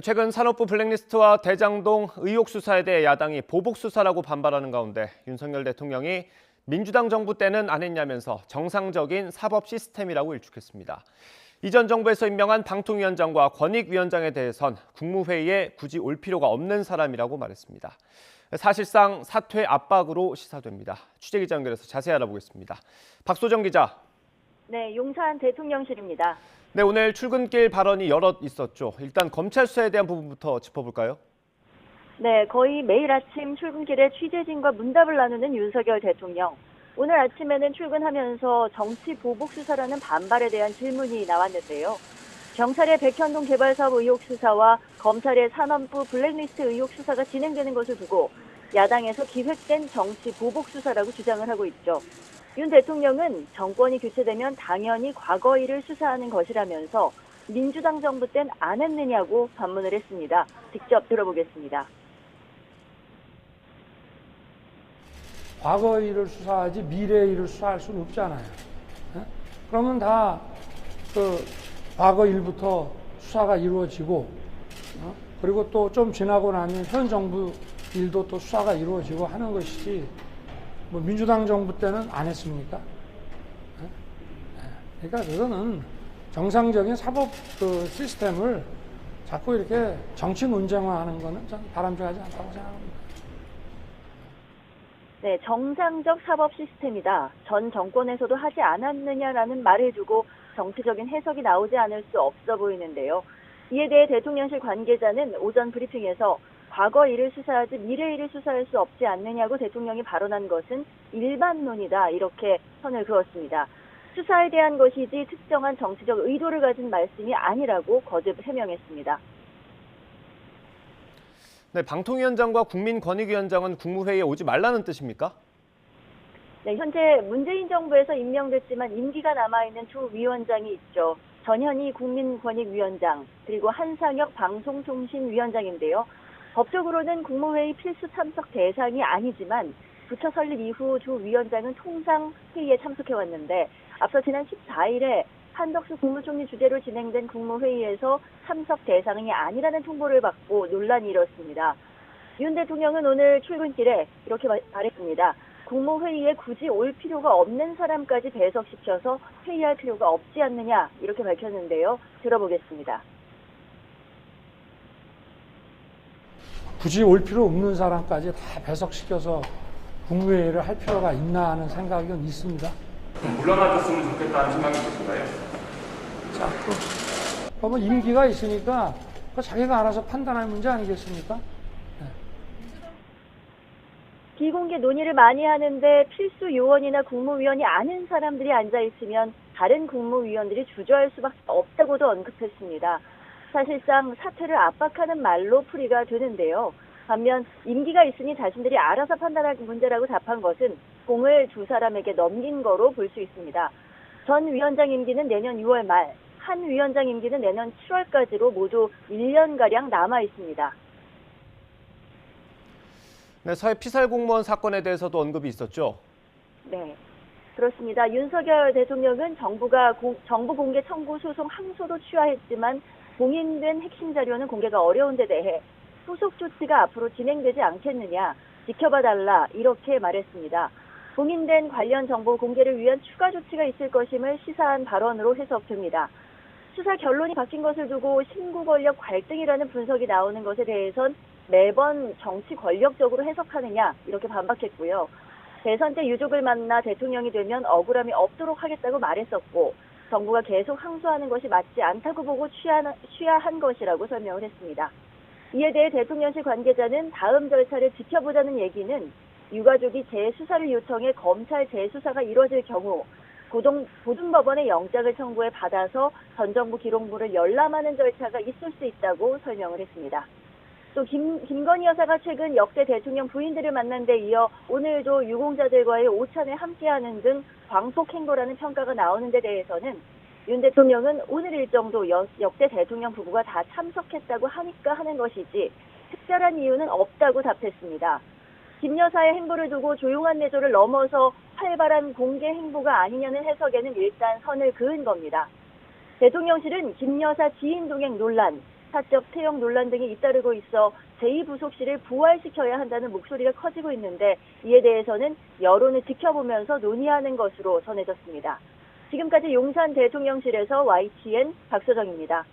최근 산업부 블랙리스트와 대장동 의혹 수사에 대해 야당이 보복 수사라고 반발하는 가운데 윤석열 대통령이 민주당 정부 때는 안 했냐면서 정상적인 사법 시스템이라고 일축했습니다. 이전 정부에서 임명한 방통위원장과 권익위원장에 대해선 국무회의에 굳이 올 필요가 없는 사람이라고 말했습니다. 사실상 사퇴 압박으로 시사됩니다. 취재기자 연결해서 자세히 알아보겠습니다. 박소정 기자. 네, 용산 대통령실입니다. 네, 오늘 출근길 발언이 여럿 있었죠. 일단 검찰 수사에 대한 부분부터 짚어볼까요? 네, 거의 매일 아침 출근길에 취재진과 문답을 나누는 윤석열 대통령. 오늘 아침에는 출근하면서 정치 보복 수사라는 반발에 대한 질문이 나왔는데요. 경찰의 백현동 개발사업 의혹 수사와 검찰의 산업부 블랙리스트 의혹 수사가 진행되는 것을 두고 야당에서 기획된 정치 보복 수사라고 주장을 하고 있죠. 윤 대통령은 정권이 교체되면 당연히 과거 일을 수사하는 것이라면서 민주당 정부 땐 안 했느냐고 반문을 했습니다. 직접 들어보겠습니다. 과거 일을 수사하지 미래 일을 수사할 수는 없잖아요. 그러면 다 과거 일부터 수사가 이루어지고 그리고 또 좀 지나고 나면 현 정부 일도 또 수사가 이루어지고 하는 것이지 뭐 민주당 정부 때는 안 했습니까? 그러니까 그거는 정상적인 사법 시스템을 자꾸 이렇게 정치 논쟁화하는 거는 전 바람직하지 않다고 생각합니다. 네, 정상적 사법 시스템이다. 전 정권에서도 하지 않았느냐라는 말을 두고 정치적인 해석이 나오지 않을 수 없어 보이는데요. 이에 대해 대통령실 관계자는 오전 브리핑에서 과거 일을 수사하지 미래 일을 수사할 수 없지 않느냐고 대통령이 발언한 것은 일반론이다. 이렇게 선을 그었습니다. 수사에 대한 것이지 특정한 정치적 의도를 가진 말씀이 아니라고 거듭 해명했습니다. 네, 방통위원장과 국민권익위원장은 국무회의에 오지 말라는 뜻입니까? 네, 현재 문재인 정부에서 임명됐지만 임기가 남아있는 두 위원장이 있죠. 전현희 국민권익위원장 그리고 한상혁 방송통신위원장인데요. 법적으로는 국무회의 필수 참석 대상이 아니지만 부처 설립 이후 두 위원장은 통상 회의에 참석해왔는데 앞서 지난 14일에 한덕수 국무총리 주재로 진행된 국무회의에서 참석 대상이 아니라는 통보를 받고 논란이 일었습니다. 윤 대통령은 오늘 출근길에 이렇게 말했습니다. 국무회의에 굳이 올 필요가 없는 사람까지 배석시켜서 회의할 필요가 없지 않느냐 이렇게 밝혔는데요. 들어보겠습니다. 굳이 올 필요 없는 사람까지 다 배석시켜서 국무회의를 할 필요가 있나 하는 생각은 있습니다. 물러나줬으면 좋겠다는 생각이 드신가요? 자, 뭐 임기가 있으니까 자기가 알아서 판단할 문제 아니겠습니까? 네. 비공개 논의를 많이 하는데 필수 요원이나 국무위원이 아닌 사람들이 앉아있으면 다른 국무위원들이 주저할 수밖에 없다고도 언급했습니다. 사실상 사퇴를 압박하는 말로 풀이가 되는데요. 반면 임기가 있으니 자신들이 알아서 판단할 문제라고 답한 것은 공을 두 사람에게 넘긴 거로 볼 수 있습니다. 전 위원장 임기는 내년 6월 말, 한 위원장 임기는 내년 7월까지로 모두 1년가량 남아 있습니다. 네, 서해 피살 공무원 사건에 대해서도 언급이 있었죠. 네, 그렇습니다. 윤석열 대통령은 정부가 정부 공개 청구 소송 항소도 취하했지만 공인된 핵심 자료는 공개가 어려운 데 대해 후속 조치가 앞으로 진행되지 않겠느냐 지켜봐달라 이렇게 말했습니다. 공인된 관련 정보 공개를 위한 추가 조치가 있을 것임을 시사한 발언으로 해석됩니다. 수사 결론이 바뀐 것을 두고 신구 권력 갈등이라는 분석이 나오는 것에 대해선 매번 정치 권력적으로 해석하느냐 이렇게 반박했고요. 대선 때 유족을 만나 대통령이 되면 억울함이 없도록 하겠다고 말했었고 정부가 계속 항소하는 것이 맞지 않다고 보고 취하한 것이라고 설명을 했습니다. 이에 대해 대통령실 관계자는 다음 절차를 지켜보자는 얘기는 유가족이 재수사를 요청해 검찰 재수사가 이루어질 경우 고등법원의 영장을 청구해 받아서 전 정부 기록물을 열람하는 절차가 있을 수 있다고 설명을 했습니다. 또 김건희 여사가 최근 역대 대통령 부인들을 만난 데 이어 오늘도 유공자들과의 오찬에 함께하는 등 광폭 행보라는 평가가 나오는 데 대해서는 윤 대통령은 오늘 일정도 역대 대통령 부부가 다 참석했다고 하니까 하는 것이지 특별한 이유는 없다고 답했습니다. 김 여사의 행보를 두고 조용한 내조를 넘어서 활발한 공개 행보가 아니냐는 해석에는 일단 선을 그은 겁니다. 대통령실은 김 여사 지인 동행 논란, 사적 태영 논란 등이 잇따르고 있어 제2부속실을 부활시켜야 한다는 목소리가 커지고 있는데 이에 대해서는 여론을 지켜보면서 논의하는 것으로 전해졌습니다. 지금까지 용산 대통령실에서 YTN 박서정입니다.